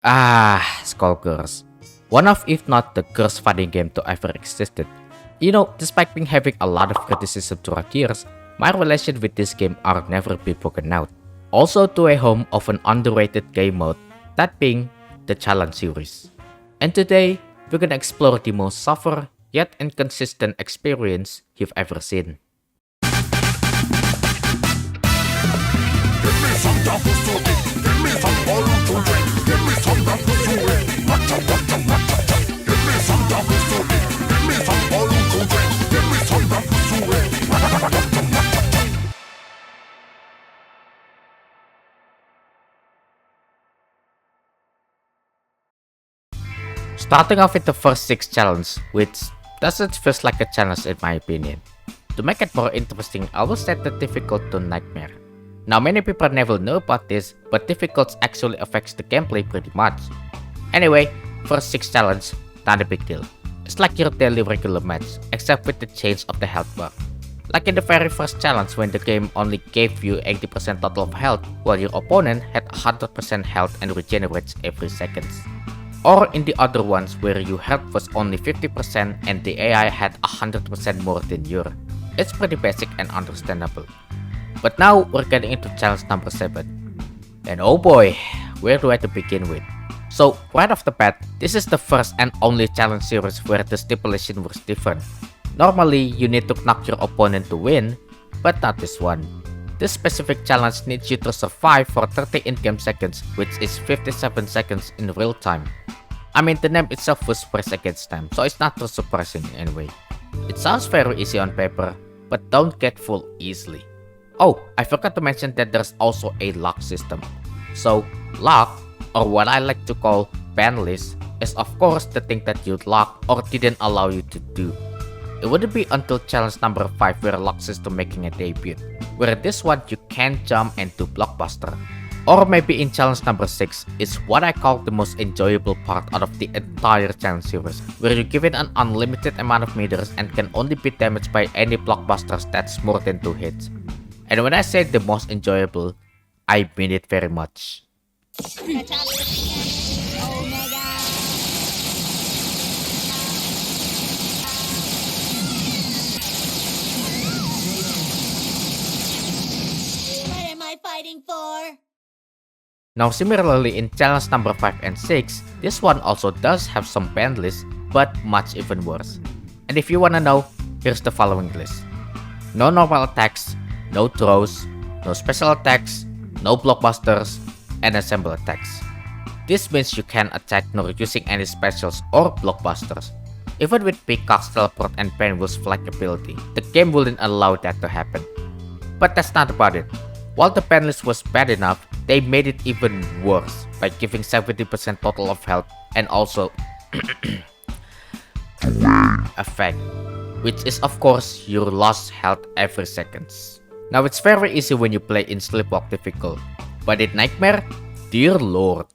Skullgirls. One of, if not the worst fighting game to ever existed. Despite being having a lot of criticism throughout years, my relation with this game are never been broken out. Also to a home of an underrated game mode, that being the Challenge series. And today, we're gonna explore the most suffer yet inconsistent experience you've ever seen. Give me some double soda. Give me some bottle to drink. Give me some double soda. What? Give me some double soda. Give me some bottle to drink. Give me some double soda. Starting off with the first 6 challenges, which doesn't feel like a challenge in my opinion. To make it more interesting, I will set the difficult to nightmare. Now many people never know about this, but difficult actually affects the gameplay pretty much. Anyway, first 6 challenge, not a big deal. It's like your daily regular match, except with the change of the health bar. Like in the very first challenge when the game only gave you 80% total of health, while your opponent had 100% health and regenerates every second. Or in the other ones where your health was only 50% and the AI had 100% more than you. It's pretty basic and understandable. But now we're getting into challenge number 7. And oh boy, where do I to begin with? So right off the bat, this is the first and only challenge series where the stipulation was different. Normally you need to knock your opponent to win, but not this one. This specific challenge needs you to survive for 30 in-game seconds, which is 57 seconds in real time. I mean, the name itself was race against time, so it's not too surprising anyway. It sounds very easy on paper, but don't get fooled easily. Oh, I forgot to mention that there's also a lock system. So, lock, or what I like to call ban list, is of course the thing that you'd lock or didn't allow you to do. It wouldn't be until challenge number 5 where lock system making a debut, where this one you can jump and do blockbuster. Or maybe in challenge number 6 is what I call the most enjoyable part out of the entire challenge series, where you give it an unlimited amount of meters and can only be damaged by any blockbusters that's more than 2 hits. And when I say the most enjoyable, I mean it very much. What am I fighting for? Now similarly in challenge number 5 and 6, this one also does have some ban lists, but much even worse. And if you wanna know, here's the following list. No normal attacks, no throws, no special attacks, no blockbusters, and assemble attacks. This means you can attack nor using any specials or blockbusters. Even with Peacock's teleport and Penwill's flag ability, the game wouldn't allow that to happen. But that's not about it. While the ban list was bad enough, they made it even worse by giving 70% total of health and also effect, which is of course your lost health every seconds. Now it's very easy when you play in Sleepwalk difficult, but in Nightmare, dear lord.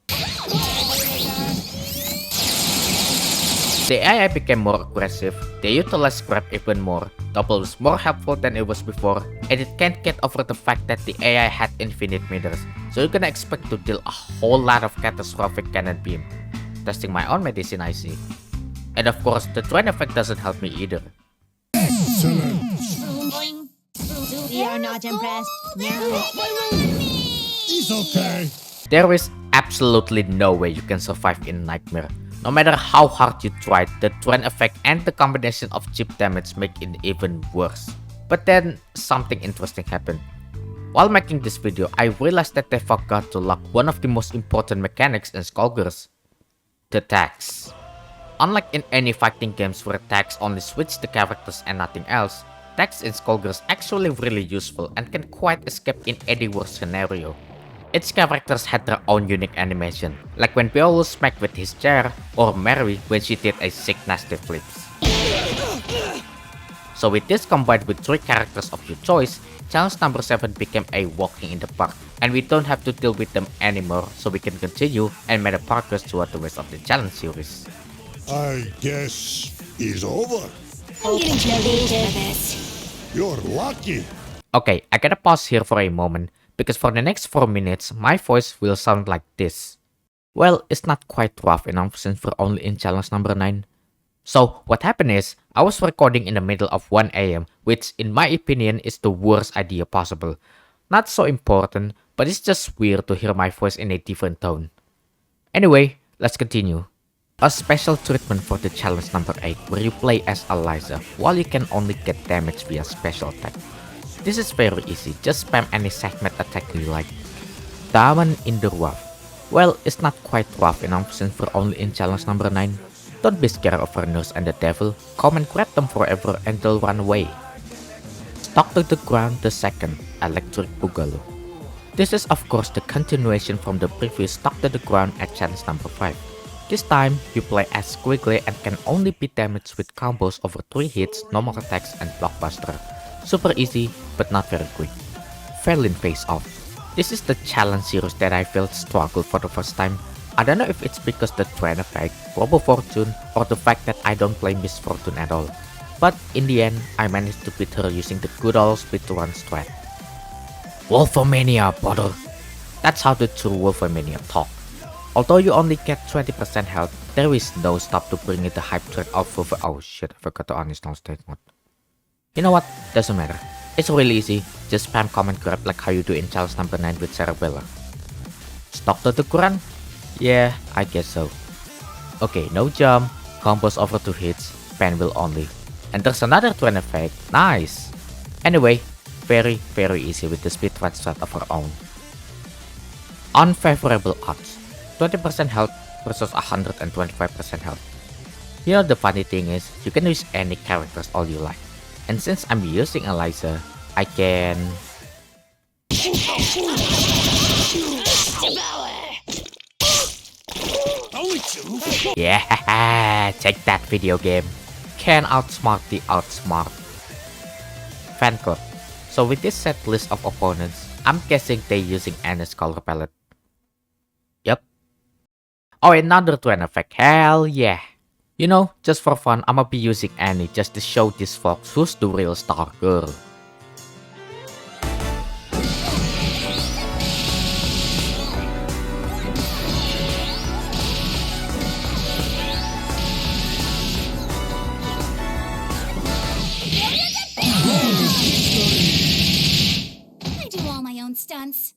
The AI became more aggressive, they utilized grab even more, double was more helpful than it was before, and it can't get over the fact that the AI had infinite meters, so you're gonna expect to deal a whole lot of catastrophic cannon beam. Testing my own medicine I see. And of course, the train effect doesn't help me either. We are not impressed. No. He's okay. There is absolutely no way you can survive in Nightmare. No matter how hard you try, the train effect and the combination of chip damage make it even worse. But then, something interesting happened. While making this video, I realized that they forgot to lock one of the most important mechanics in Skullgirls, the tags. Unlike in any fighting games where tags only switch the characters and nothing else, tags in Skullgirls actually really useful and can quite escape in any worst scenario. Each characters had their own unique animation, like when Beowulf smacked with his chair, or Mary when she did a sick nasty flips. So with this combined with 3 characters of your choice, challenge number 7 became a walking in the park, and we don't have to deal with them anymore, so we can continue and make a progress throughout the rest of the challenge series. I guess it's over. I'm getting too late for this. You're lucky. Okay, I gotta pause here for a moment, because for the next 4 minutes, my voice will sound like this. Well, it's not quite rough enough since we're only in challenge number 9. So, what happened is, I was recording in the middle of 1 AM, which in my opinion is the worst idea possible. Not so important, but it's just weird to hear my voice in a different tone. Anyway, let's continue. A special treatment for the challenge number 8 where you play as Eliza while you can only get damage via special attack. This is very easy, just spam any segment attack you like. Diamond in the rough. Well, it's not quite rough enough since we're only in challenge number 9. Don't be scared of a nurse and the devil, come and grab them forever and they'll run away. Stuck to the ground the second, electric boogaloo. This is of course the continuation from the previous stuck to the ground at challenge number 5. This time, you play as Squiggly and can only be damaged with combos over 3 hits, normal attacks and blockbuster. Super easy, but not very quick. Felin face off. This is the challenge series that I felt struggle for the first time. I don't know if it's because the trend effect, Robo Fortune, or the fact that I don't play Miss Fortune at all. But in the end, I managed to beat her using the good old speedrun strat. Wolfomania, brother! That's how the true Wolfomania talk. Although you only get 20% health, there is no stop to bring in the hype trade of oh shit, I forgot to uninstall state mode. You know what, doesn't matter. It's really easy, just spam command grab like how you do in challenge number 9 with Cerebella. Stuck to the ground? Yeah, I guess so. Okay, no jump, combos over 2 hits, pen wheel only. And there's another trend effect, nice! Anyway, very easy with the speedrun strat of our own. Unfavorable odds. 20% health versus 125% health. You know the funny thing is, you can use any characters all you like. And since I'm using Eliza, I can... Yeah, take that video game. Can outsmart the outsmart. Fan club. So with this set list of opponents, I'm guessing they're using Annie's color palette. Yep. Oh, another trend effect, hell yeah! You know, just for fun, I'ma be using Annie just to show these folks who's the real star girl. I do all my own stunts.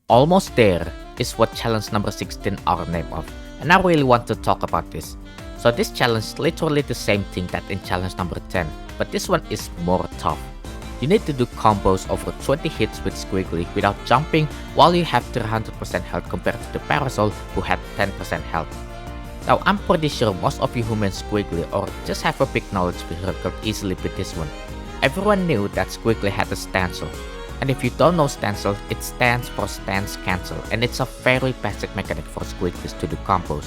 Almost there is what challenge number 16 are named of, and I really want to talk about this. So this challenge is literally the same thing that in challenge number 10, but this one is more tough. You need to do combos over 20 hits with Squiggly without jumping while you have 300% health compared to the Parasol who had 10% health. Now I'm pretty sure most of you who mean Squiggly or just have a big knowledge with her could easily beat this one. Everyone knew that Squiggly had a stencil. And if you don't know stencil, it stands for stance cancel, and it's a very basic mechanic for Squigglies to do combos.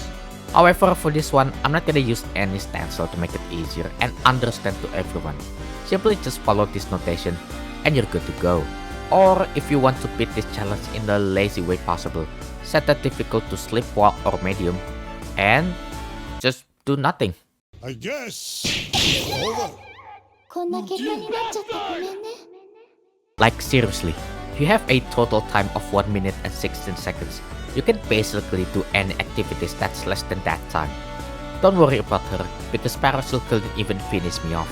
However, for this one, I'm not gonna use any stencil to make it easier and understand to everyone. Simply just follow this notation and you're good to go. Or if you want to beat this challenge in the lazy way possible, set the difficult to sleepwalk or medium and just do nothing. I guess over. こんな結果になっちゃってごめんね。 Like seriously, if you have a total time of 1 minute and 16 seconds, you can basically do any activities that's less than that time. Don't worry about her, because Parasol couldn't even finish me off.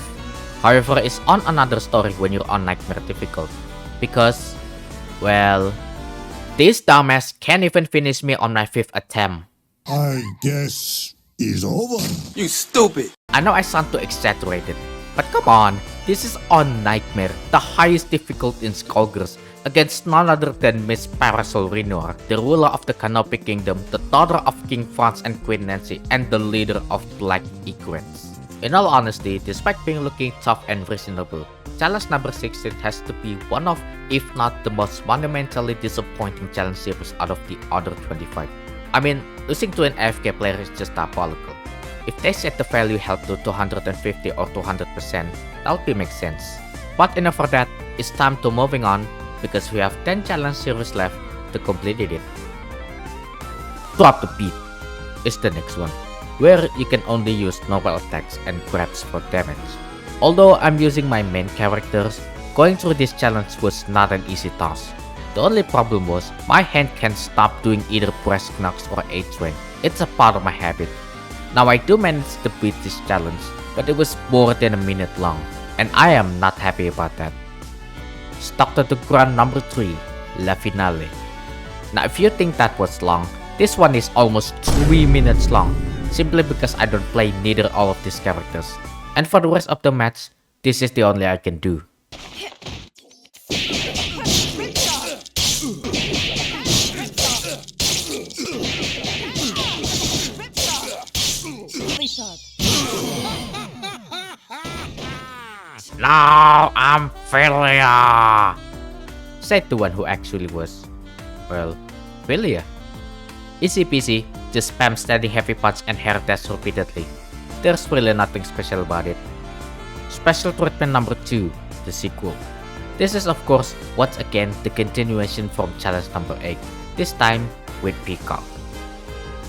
However, it's on another story when you're on Nightmare difficult, because, well, this dumbass can't even finish me on my 5th attempt. I guess it's over. You stupid! I know I sound too exaggerated, but come on, this is on Nightmare, the highest difficulty in Skullgirls, against none other than Miss Parasol Renoir, the ruler of the Canopy Kingdom, the daughter of King Franz and Queen Nancy, and the leader of Black Egrets. In all honesty, despite being looking tough and reasonable, challenge number 16 has to be one of, if not the most monumentally disappointing challenge series out of the other 25. I mean, losing to an AFK player is just diabolical. If they set the value held to 250 or 200%, that would make sense. But enough for that, it's time to moving on, because we have 10 challenge series left to complete it. Drop the Beat is the next one, where you can only use normal attacks and grabs for damage. Although I'm using my main characters, going through this challenge was not an easy task. The only problem was, my hand can't stop doing either press knocks or A-train. It's a part of my habit. Now I do manage to beat this challenge, but it was more than a minute long, and I am not happy about that. Stuck to the ground number 3, La Finale. Now if you think that was long, this one is almost 3 minutes long, simply because I don't play neither all of these characters. And for the rest of the match, this is the only I can do. Now I'm failure, said the one who actually was, well, failure. Easy peasy, just spam standing heavy punch and hair dash repeatedly. There's really nothing special about it. Special treatment number 2, the sequel. This is of course once again the continuation from challenge number 8, this time with Peacock.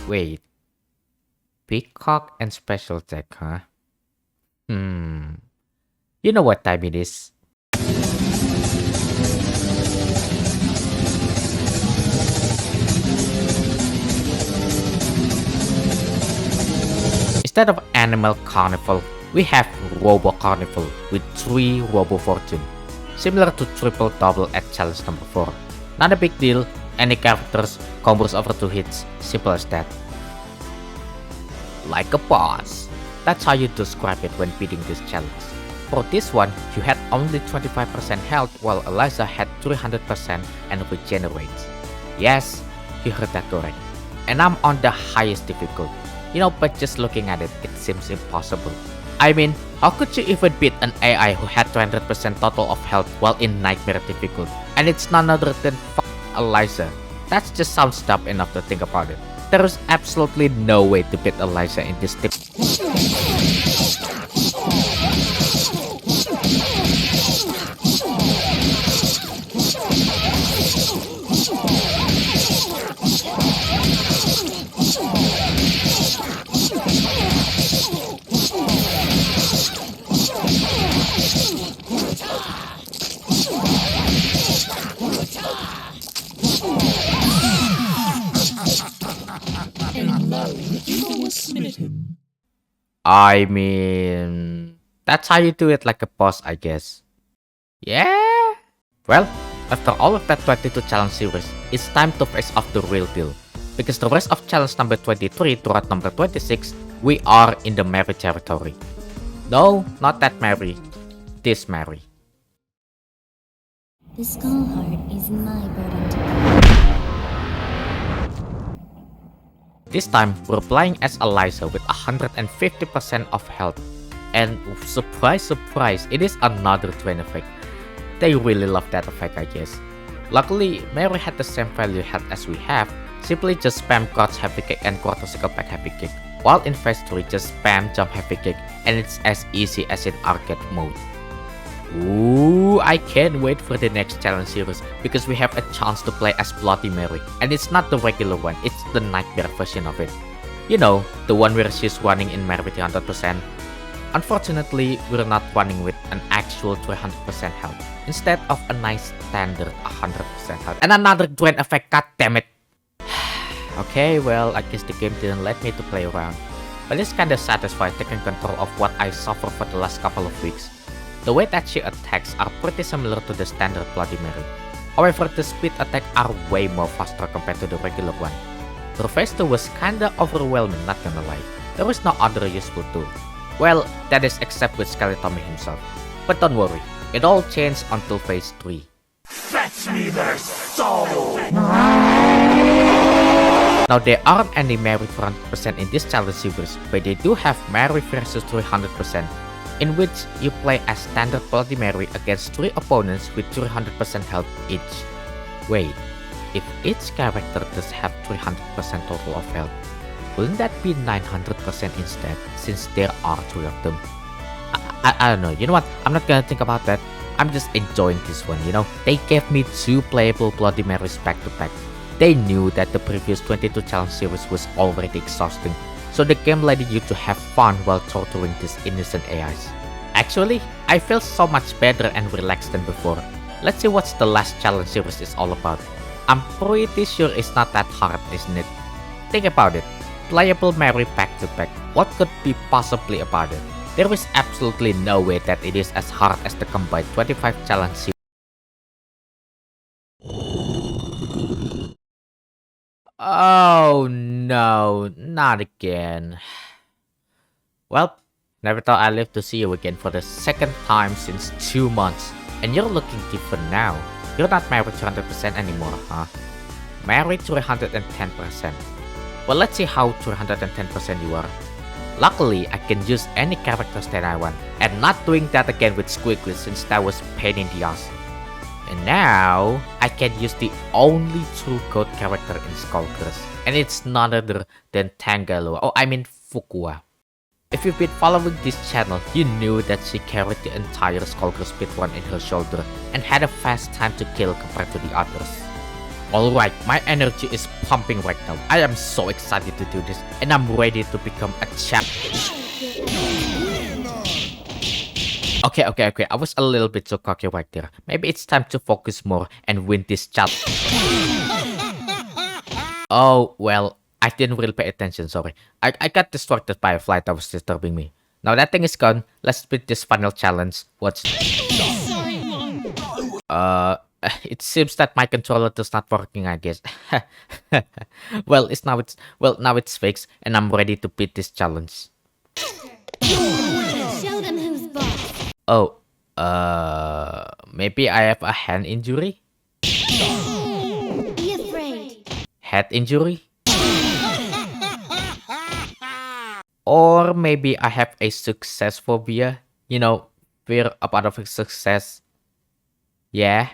Wait, Peacock and special tech, huh? You know what time it is. Instead of Animal Carnival, we have Robo Carnival with 3 Robo Fortune, similar to Triple Double at challenge number 4. Not a big deal, any characters, combos over 2 hits, simple as that. Like a boss. That's how you describe it when beating this challenge. For this one, you had only 25% health while Eliza had 300% and regenerates. Yes, you heard that correct. And I'm on the highest difficulty. You know, but just looking at it, it seems impossible. I mean, how could you even beat an AI who had 200% total of health while in Nightmare difficulty? And it's none other than Eliza. That just sounds dumb enough to think about it. There is absolutely no way to beat Eliza in this tip. I mean, that's how you do it like a boss, I guess. Yeah? Well, after all of that 22 challenge series, it's time to face off the real deal. Because the rest of challenge number 23 throughout number 26, we are in the Mary territory. No, not that Mary. This Mary. The skull heart is my burden to bear. This time, we're playing as Eliza with 150% of health. And surprise surprise, it is another twin effect. They really love that effect, I guess. Luckily, Mary had the same value health as we have. Simply just spam crouch heavy kick and quarter circle back heavy kick. While in phase 3, just spam jump heavy kick and it's as easy as in arcade mode. Ooh, I can't wait for the next challenge series because we have a chance to play as Bloody Mary. And it's not the regular one, it's the Nightmare version of it. You know, the one where she's running in Mary with 300%. Unfortunately, we're not running with an actual 300% health, instead of a nice standard 100% health. And another drain effect, god damn it! Okay, well, I guess the game didn't let me to play around. But it's kinda satisfying taking control of what I suffered for the last couple of weeks. The way that she attacks are pretty similar to the standard Bloody Mary. However, the speed attack are way more faster compared to the regular one. The phase 2 was kinda overwhelming, not gonna lie. There was no other useful tool. Well, that is except with Skeletommy himself. But don't worry, it all changed until phase 3. Fetch me their soul! Now there aren't any Mary 400% in this challenge series, but they do have Mary versus 300%, in which you play as standard Bloody Mary against 3 opponents with 300% health each. Wait, if each character does have 300% total of health, wouldn't that be 900% instead, since there are 3 of them? I don't know, you know what, I'm not gonna think about that. I'm just enjoying this one, you know. They gave me 2 playable Bloody Marys back to back. They knew that the previous 22 challenge series was already exhausting, so the game letting you to have fun while torturing these innocent AIs. Actually, I feel so much better and relaxed than before. let's see what the last challenge series is all about. I'm pretty sure it's not that hard, isn't it? Think about it. Playable Mary back to back. What could be possibly about it? There is absolutely no way that it is as hard as the combined 25 challenge series. Oh no, not again. Well, never thought I'd live to see you again for the second time since 2 months. And you're looking different now. You're not married 200% anymore, huh? Married 310%. Well, let's see how 310% you are. Luckily, I can use any characters that I want, and not doing that again with Skullgirls since that was pain in the ass. And now, I can use the only true goat character in Skullgirls, and it's none other than Fukua. If you've been following this channel, you knew that she carried the entire Skullgirls Speed 1 in her shoulder and had a fast time to kill compared to the others. Alright, my energy is pumping right now. I am so excited to do this, and I'm ready to become a champ. Okay, I was a little bit too cocky right there. Maybe it's time to focus more and win this challenge. Oh, well, I didn't really pay attention, sorry. I got distracted by a fly that was disturbing me. Now that thing is gone, let's beat this final challenge. Watch. It seems that my controller is not working, I guess. Well, now it's fixed, and I'm ready to beat this challenge. Show them who's boss. Oh, maybe I have a hand injury? Be afraid. Head injury? Or maybe I have a success phobia? You know, fear about of success. Yeah?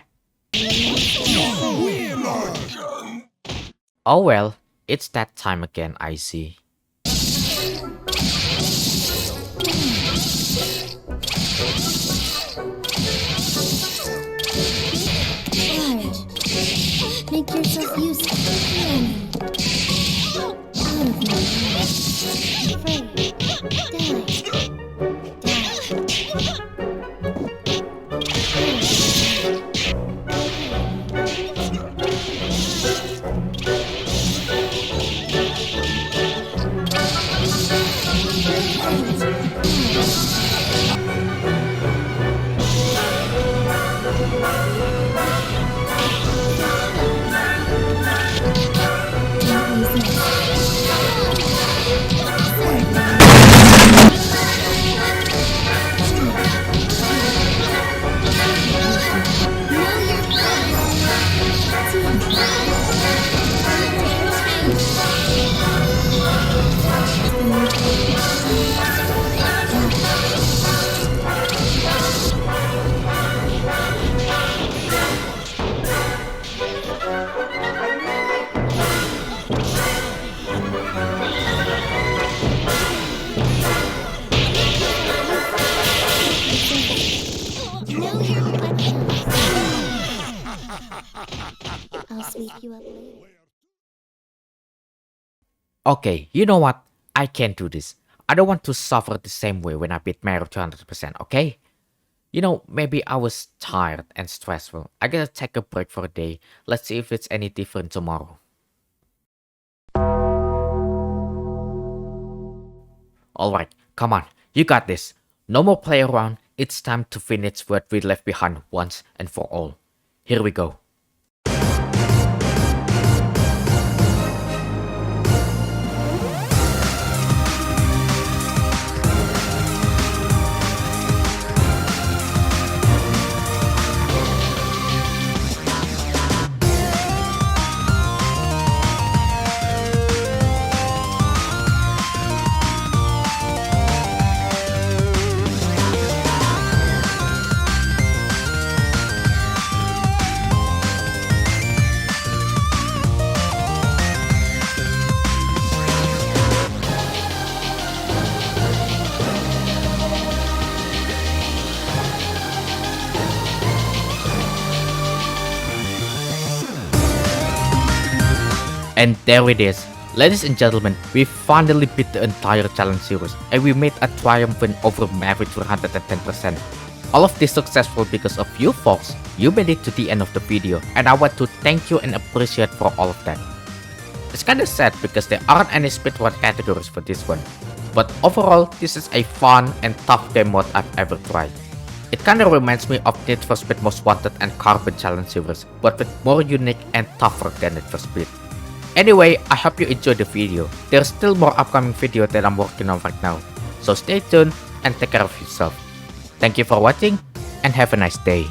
Oh well, it's that time again, I see. Charge. Make yourself useful. Out of my way. Afraid. I'll sweep you up later. Okay, you know what? I can't do this. I don't want to suffer the same way when I beat Mario 200%, okay? You know, maybe I was tired and stressful. I gotta take a break for a day. Let's see if it's any different tomorrow. Alright, come on. You got this. No more play around. It's time to finish what we left behind once and for all. Here we go. And there it is. Ladies and gentlemen, we finally beat the entire challenge series and we made a triumphant over Maverick 210%. All of this successful because of you folks. You made it to the end of the video, and I want to thank you and appreciate for all of that. It's kinda sad because there aren't any speedrun categories for this one, but overall this is a fun and tough game mode I've ever tried. It kinda reminds me of Need for Speed Most Wanted and Carbon Challenge series, but with more unique and tougher than Need for Speed. Anyway, I hope you enjoyed the video. There's still more upcoming video that I'm working on right now, so stay tuned and take care of yourself. Thank you for watching and have a nice day.